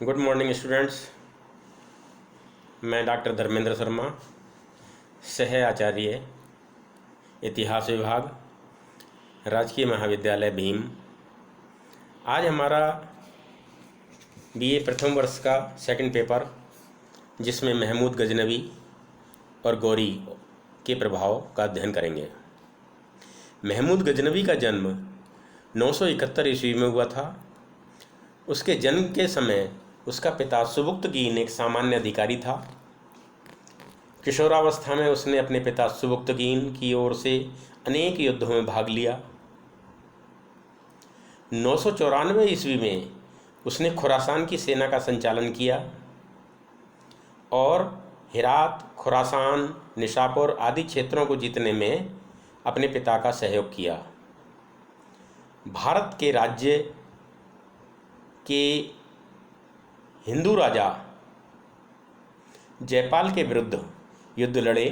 Good morning students. मैं doctor Dharmendra Sharma, सह आचार्य इतिहास विभाग, राजकीय महाविद्यालय भीम। आज हमारा बीए प्रथम वर्ष का सेकंड पेपर, जिसमें महमूद गजनवी और गौरी के प्रभाव का अध्ययन करेंगे। महमूद गजनवी का जन्म 971 ईस्वी में हुआ था। उसके जन्म के समय उसका पिता सुबुक्तगीन एक सामान्य अधिकारी था। किशोरावस्था में उसने अपने पिता सुबुक्तगीन की ओर से अनेक युद्धों में भाग लिया। 994 ईस्वी में उसने खुरासान की सेना का संचालन किया और हिरात, खुरासान, निशापुर आदि क्षेत्रों को जीतने में अपने पिता का सहयोग किया। भारत के राज्य के हिंदू राजा जयपाल के विरुद्ध युद्ध लड़े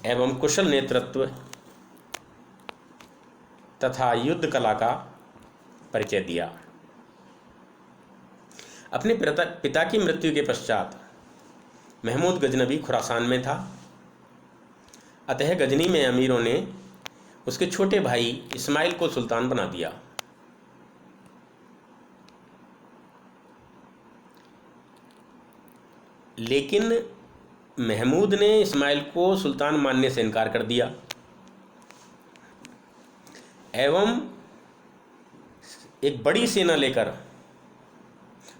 एवं कुशल नेतृत्व तथा युद्ध कला का परिचय दिया। अपने पिता की मृत्यु के पश्चात महमूद गजनवी खुरासान में था। अतः गजनी में अमीरों ने उसके छोटे भाई इस्माइल को सुल्तान बना दिया। लेकिन महमूद ने इस्माइल को सुल्तान मानने से इनकार कर दिया एवं एक बड़ी सेना लेकर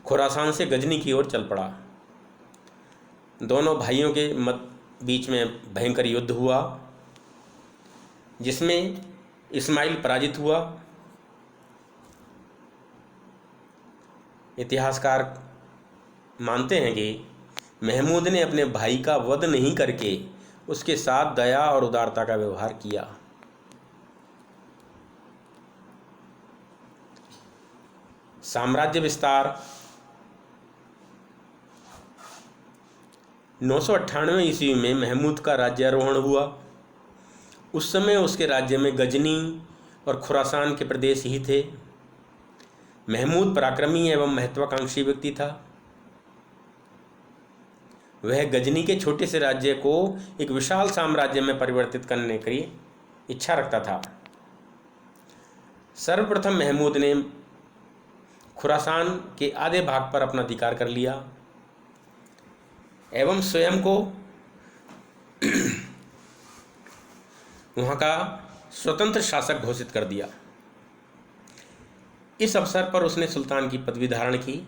खुरासान से गजनी की ओर चल पड़ा। दोनों भाइयों के बीच में भयंकर युद्ध हुआ, जिसमें इस्माइल पराजित हुआ। इतिहासकार मानते हैं कि महमूद ने अपने भाई का वध नहीं करके उसके साथ दया और उदारता का व्यवहार किया। साम्राज्य विस्तार 998 ईस्वी में महमूद का राज्यारोहण हुआ। उस समय उसके राज्य में गजनी और खुरासान के प्रदेश ही थे। महमूद पराक्रमी एवं महत्वाकांक्षी व्यक्ति था। वह गजनी के छोटे से राज्य को एक विशाल साम्राज्य में परिवर्तित करने की इच्छा रखता था। सर्वप्रथम महमूद ने खुरासान के आधे भाग पर अपना अधिकार कर लिया एवं स्वयं को वहाँ का स्वतंत्र शासक घोषित कर दिया। इस अवसर पर उसने सुल्तान की पदवी धारण की।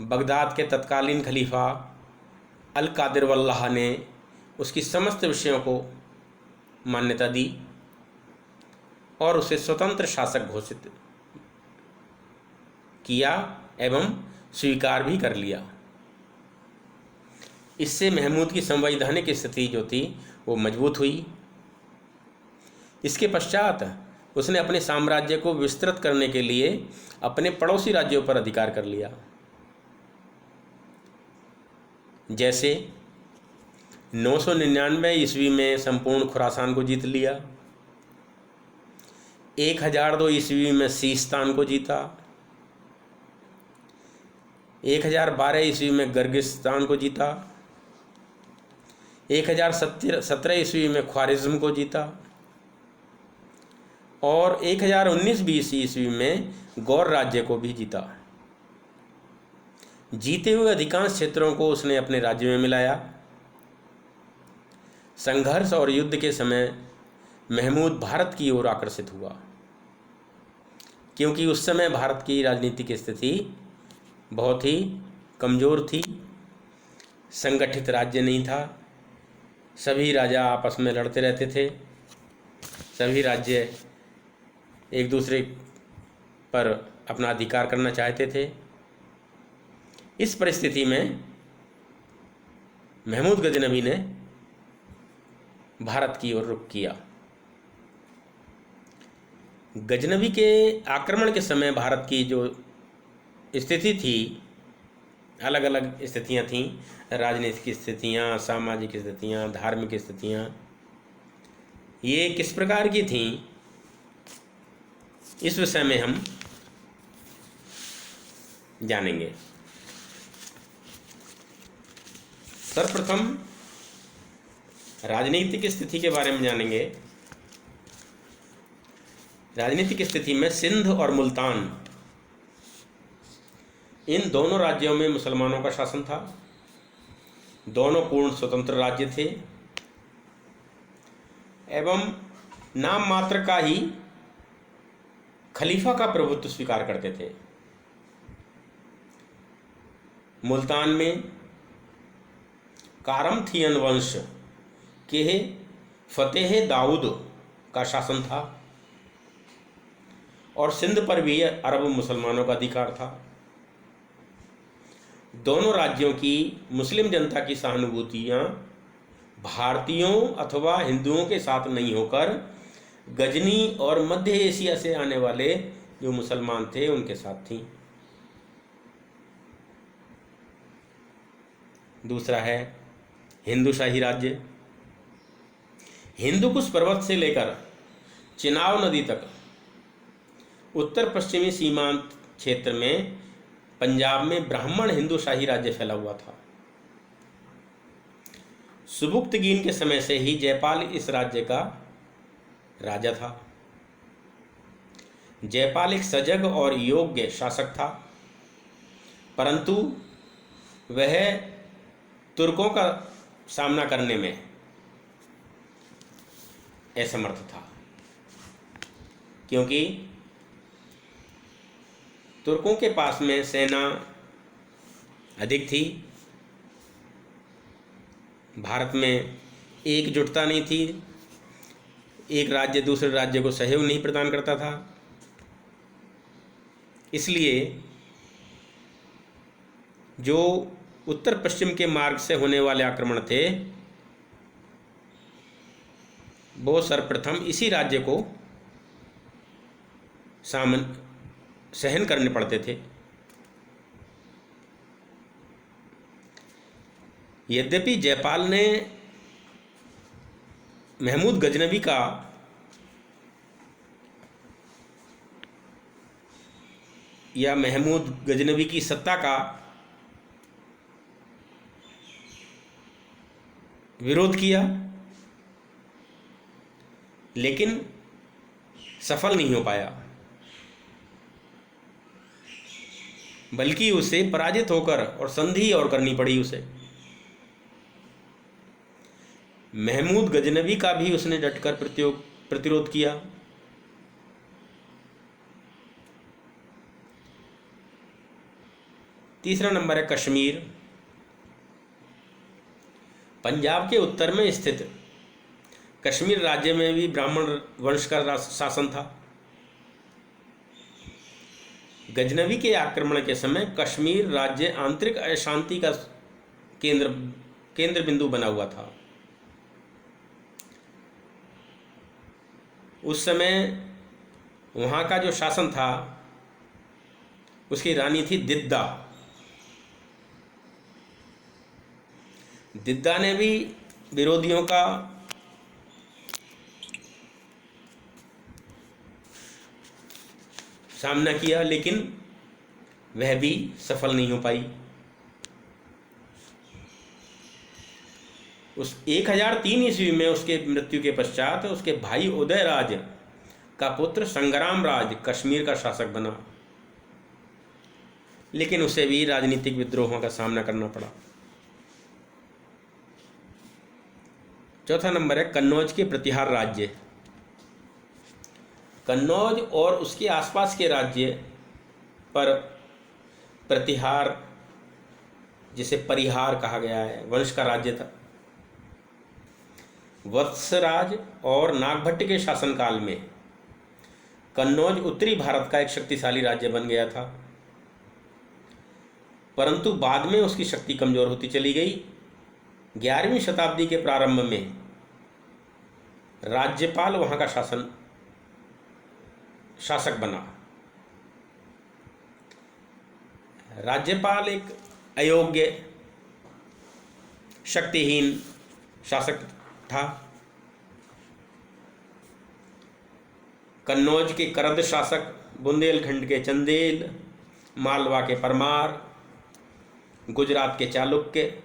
बगदाद के तत्कालीन खलीफा अल कादिर वल्लाह ने उसकी समस्त विषयों को मान्यता दी और उसे स्वतंत्र शासक घोषित किया एवं स्वीकार भी कर लिया। इससे महमूद की संवैधानिक स्थिति जो थी वो मजबूत हुई। इसके पश्चात उसने अपने साम्राज्य को विस्तृत करने के लिए अपने पड़ोसी राज्यों पर अधिकार कर लिया। जैसे 999 ईस्वी में संपूर्ण खुरासान को जीत लिया, 1002 ईस्वी में सीस्तान को जीता, 1012 ईस्वी में गिर्गिस्तान को जीता, 1017 ईस्वी में ख्वारिज्म को जीता और 1019-20 ईस्वी में गौर राज्य को भी जीता। जीते हुए अधिकांश क्षेत्रों को उसने अपने राज्य में मिलाया। संघर्ष और युद्ध के समय महमूद भारत की ओर आकर्षित हुआ, क्योंकि उस समय भारत की राजनीतिक स्थिति बहुत ही कमज़ोर थी। संगठित राज्य नहीं था। सभी राजा आपस में लड़ते रहते थे। सभी राज्य एक दूसरे पर अपना अधिकार करना चाहते थे। इस परिस्थिति में महमूद गजनवी ने भारत की ओर रुख किया। गजनवी के आक्रमण के समय भारत की जो स्थिति थी, अलग अलग स्थितियां थीं, राजनीतिक स्थितियां, सामाजिक स्थितियां, धार्मिक स्थितियां, ये किस प्रकार की थीं, इस विषय में हम जानेंगे। सर्वप्रथम राजनीतिक स्थिति के बारे में जानेंगे। राजनीतिक स्थिति में सिंध और मुल्तान, इन दोनों राज्यों में मुसलमानों का शासन था। दोनों पूर्ण स्वतंत्र राज्य थे एवं नाम मात्र का ही खलीफा का प्रभुत्व स्वीकार करते थे। मुल्तान में कारमथियन वंश के फतेह दाऊद का शासन था और सिंध पर भी अरब मुसलमानों का अधिकार था। दोनों राज्यों की मुस्लिम जनता की सहानुभूतियाँ भारतीयों अथवा हिंदुओं के साथ नहीं होकर गजनी और मध्य एशिया से आने वाले जो मुसलमान थे उनके साथ थी। दूसरा है हिंदूशाही राज्य। हिंदुकुश पर्वत से लेकर चिनाब नदी तक उत्तर पश्चिमी सीमांत क्षेत्र में पंजाब में ब्राह्मण हिंदूशाही राज्य फैला हुआ था। सुबुक्तगीन के समय से ही जयपाल इस राज्य का राजा था। जयपाल एक सजग और योग्य शासक था, परंतु वह तुर्कों का सामना करने में असमर्थ था, क्योंकि तुर्कों के पास में सेना अधिक थी, भारत में एकजुटता नहीं थी, एक राज्य दूसरे राज्य को सहयोग नहीं प्रदान करता था। इसलिए जो उत्तर पश्चिम के मार्ग से होने वाले आक्रमण थे वो सर्वप्रथम इसी राज्य को सहन करने पड़ते थे। यद्यपि जयपाल ने महमूद गजनवी का या महमूद गजनवी की सत्ता का विरोध किया, लेकिन सफल नहीं हो पाया, बल्कि उसे पराजित होकर और संधि और करनी पड़ी उसे। महमूद गजनवी का भी उसने डटकर प्रतिरोध किया। तीसरा नंबर है कश्मीर। पंजाब के उत्तर में स्थित कश्मीर राज्य में भी ब्राह्मण वंश का शासन था। गजनवी के आक्रमण के समय कश्मीर राज्य आंतरिक अशांति का केंद्र बिंदु बना हुआ था। उस समय वहाँ का जो शासन था उसकी रानी थी दिद्दा। दिद्दा ने भी विरोधियों का सामना किया, लेकिन वह भी सफल नहीं हो पाई। उस 1003 ईस्वी में उसके मृत्यु के पश्चात उसके भाई उदयराज का पुत्र संग्राम राज कश्मीर का शासक बना, लेकिन उसे भी राजनीतिक विद्रोहों का सामना करना पड़ा। चौथा नंबर है कन्नौज के प्रतिहार राज्य। कन्नौज और उसके आसपास के राज्य पर प्रतिहार, जिसे परिहार कहा गया है, वंश का राज्य था। वत्सराज और नागभट्ट के शासनकाल में कन्नौज उत्तरी भारत का एक शक्तिशाली राज्य बन गया था, परंतु बाद में उसकी शक्ति कमजोर होती चली गई। 11वीं शताब्दी के प्रारंभ में राज्यपाल वहाँ का शासक बना। राज्यपाल एक अयोग्य, शक्तिहीन शासक था। कन्नौज के करद शासक बुंदेलखंड के चंदेल मालवा के परमार, गुजरात के चालुक्य,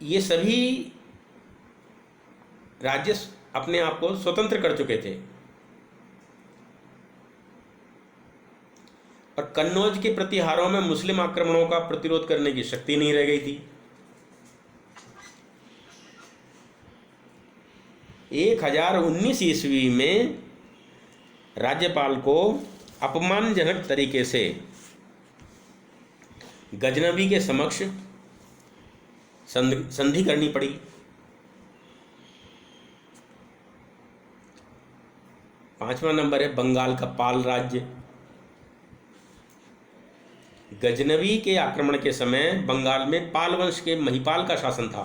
ये सभी राज्य अपने आप को स्वतंत्र कर चुके थे और कन्नौज के प्रतिहारों में मुस्लिम आक्रमणों का प्रतिरोध करने की शक्ति नहीं रह गई थी। 1019 ईस्वी में राज्यपाल को अपमानजनक तरीके से गजनवी के समक्ष संधि करनी पड़ी। पांचवा नंबर है बंगाल का पाल राज्य। गजनवी के आक्रमण के समय बंगाल में पाल वंश के महिपाल का शासन था।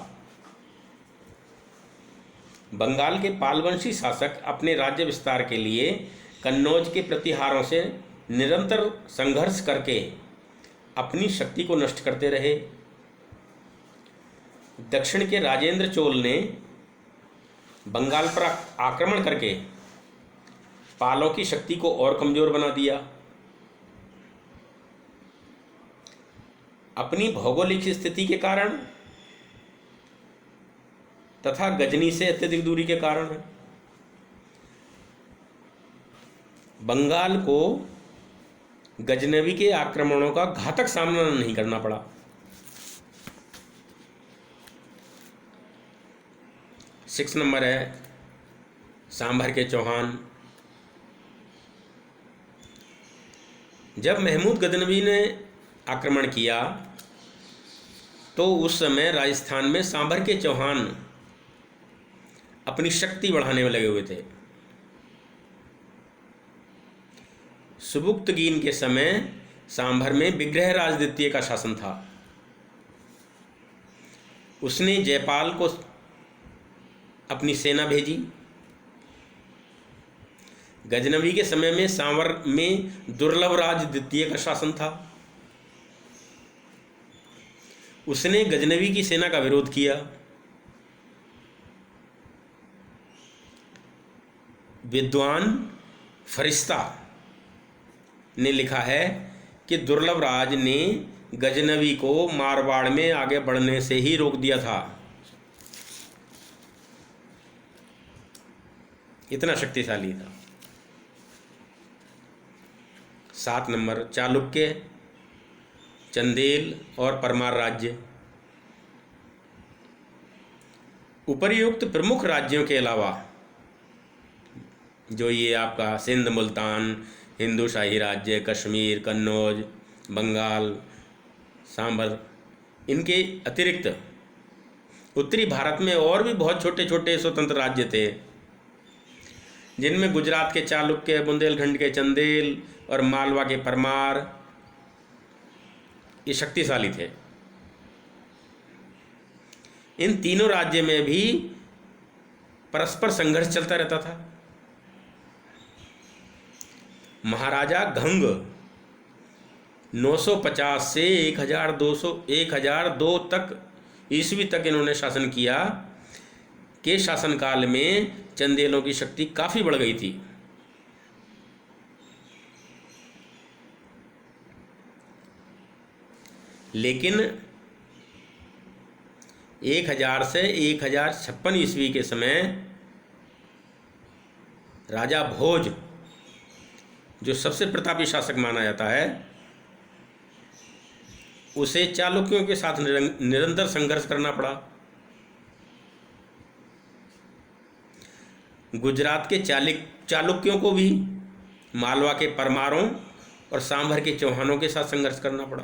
बंगाल के पालवंशी शासक अपने राज्य विस्तार के लिए कन्नौज के प्रतिहारों से निरंतर संघर्ष करके अपनी शक्ति को नष्ट करते रहे। दक्षिण के राजेंद्र चोल ने बंगाल पर आक्रमण करके पालों की शक्ति को और कमजोर बना दिया। अपनी भौगोलिक स्थिति के कारण तथा गजनी से अत्यधिक दूरी के कारण बंगाल को गजनवी के आक्रमणों का घातक सामना नहीं करना पड़ा। सिक्स नंबर है सांभर के चौहान। जब महमूद गजनवी ने आक्रमण किया तो उस समय राजस्थान में सांभर के चौहान अपनी शक्ति बढ़ाने में लगे हुए थे। सुबुक्तगीन के समय सांभर में विग्रहराज द्वितीय का शासन था। उसने जयपाल को अपनी सेना भेजी। गजनवी के समय में सांभर में दुर्लभराज द्वितीय का शासन था। उसने गजनवी की सेना का विरोध किया। विद्वान फरिश्ता ने लिखा है कि दुर्लभराज ने गजनवी को मारवाड़ में आगे बढ़ने से ही रोक दिया था। इतना शक्तिशाली था। 7 नंबर चालुक्य, चंदेल और परमार राज्य। उपर्युक्त प्रमुख राज्यों के अलावा जो ये आपका सिंध, मुल्तान, हिंदू शाही राज्य, कश्मीर, कन्नौज, बंगाल, सांभर, इनके अतिरिक्त उत्तरी भारत में और भी बहुत छोटे छोटे स्वतंत्र राज्य थे, जिनमें गुजरात के चालुक्य, बुंदेलखंड के चंदेल और मालवा के परमार ये शक्तिशाली थे। इन तीनों राज्य में भी परस्पर संघर्ष चलता रहता था। महाराजा घंग 950 से 1002 तक ईस्वी तक इन्होंने शासन किया। के शासनकाल में चंदेलों की शक्ति काफ़ी बढ़ गई थी। लेकिन 1000 से 1056 ईस्वी के समय राजा भोज, जो सबसे प्रतापी शासक माना जाता है, उसे चालुक्यों के साथ निरंतर संघर्ष करना पड़ा। गुजरात के चालुक्यों को भी मालवा के परमारों और सांभर के चौहानों के साथ संघर्ष करना पड़ा।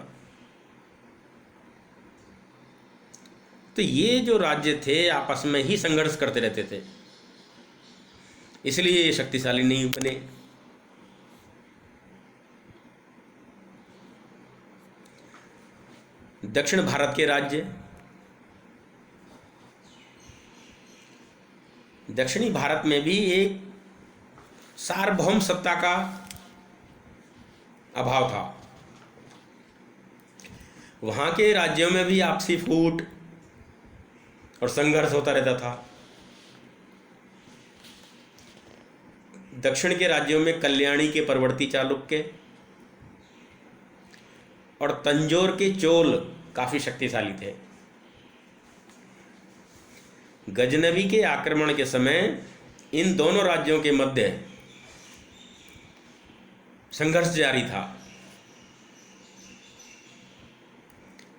तो ये जो राज्य थे आपस में ही संघर्ष करते रहते थे, इसलिए ये शक्तिशाली नहीं बने। दक्षिण भारत के राज्य, दक्षिणी भारत में भी एक सार्वभौम सत्ता का अभाव था। वहां के राज्यों में भी आपसी फूट और संघर्ष होता रहता था। दक्षिण के राज्यों में कल्याणी के परवर्ती चालुक्य और तंजौर के चोल काफी शक्तिशाली थे। गजनवी के आक्रमण के समय इन दोनों राज्यों के मध्य संघर्ष जारी था,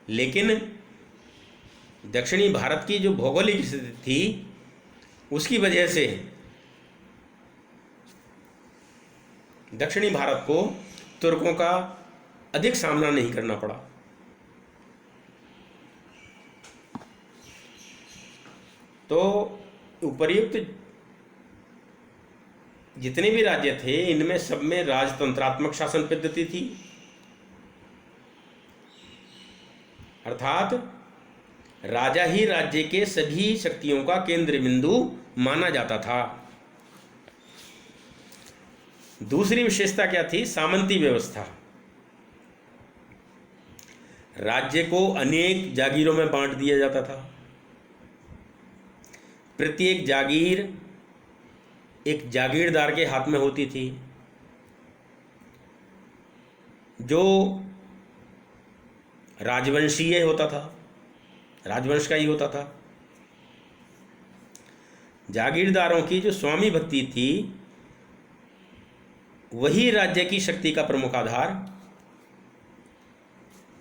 लेकिन दक्षिणी भारत की जो भौगोलिक स्थिति थी उसकी वजह से दक्षिणी भारत को तुर्कों का अधिक सामना नहीं करना पड़ा। तो उपर्युक्त जितने भी राज्य थे इनमें सब में राजतंत्रात्मक शासन पद्धति थी, अर्थात राजा ही राज्य के सभी शक्तियों का केंद्र बिंदु माना जाता था। दूसरी विशेषता क्या थी? सामंती व्यवस्था। राज्य को अनेक जागीरों में बांट दिया जाता था। प्रत्येक जागीर एक जागीरदार के हाथ में होती थी, जो राजवंशीय होता था, राजवंश का ही होता था। जागीरदारों की जो स्वामी भक्ति थी वही राज्य की शक्ति का प्रमुख आधार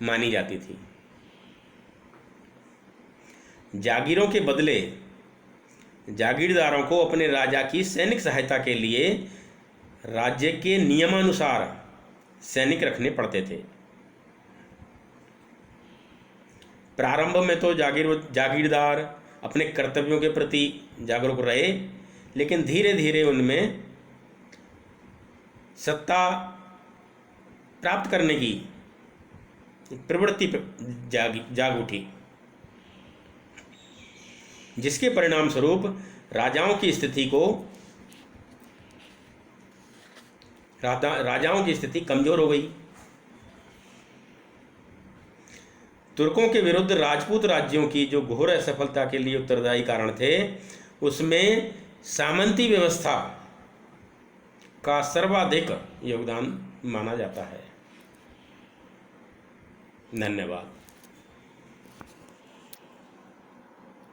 मानी जाती थी। जागीरों के बदले जागीरदारों को अपने राजा की सैनिक सहायता के लिए राज्य के नियमानुसार सैनिक रखने पड़ते थे। प्रारंभ में तो जागीरदार अपने कर्तव्यों के प्रति जागरूक रहे, लेकिन धीरे धीरे उनमें सत्ता प्राप्त करने की प्रवृत्ति जाग उठी, जिसके परिणाम स्वरूप राजाओं की स्थिति कमजोर हो गई। तुर्कों के विरुद्ध राजपूत राज्यों की जो घोर असफलता के लिए उत्तरदायी कारण थे, उसमें सामंती व्यवस्था का सर्वाधिक योगदान माना जाता है। धन्यवाद।